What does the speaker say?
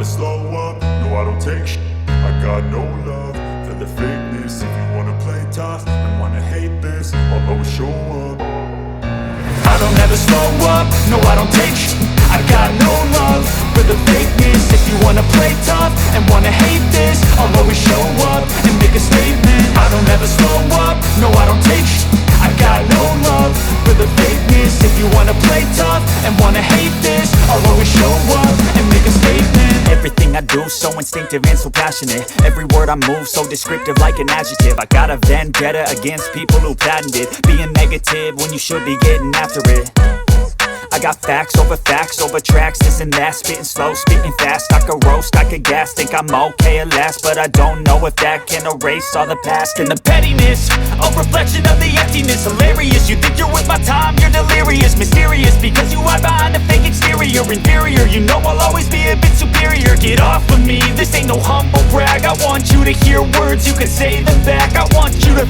never slow up, no I don't take shit. I got no love for the fakeness. If you wanna play tough and wanna hate this, I'll always show up. I don't ever slow up, no I don't take shit. I got no love for the fakeness. If you wanna play tough and wanna hate this, I'll always show up and make a statement. I don't ever slow up, no I don't take shit. I got no love for the fakeness. If you wanna play tough and wanna hate this, I'll always show up and make a statement. Everything I do so instinctive and so passionate. Every word I move so descriptive like an adjective. I got a vendetta against people who patented being negative when you should be getting after it. I got facts over tracks, this and that. Spitting slow, spitting fast. I could roast, I could gas. Think I'm okay at last, but I don't know if that can erase all the past. And the pettiness, a reflection of the emptiness. Hilarious, you think you're worth my time, you're delirious. Mysterious, because you hide behind a fake exterior. Inferior, you know I'll always be a bit superior. Get off of me, this ain't no humble brag. I want you to hear words, you can say them back. I want you to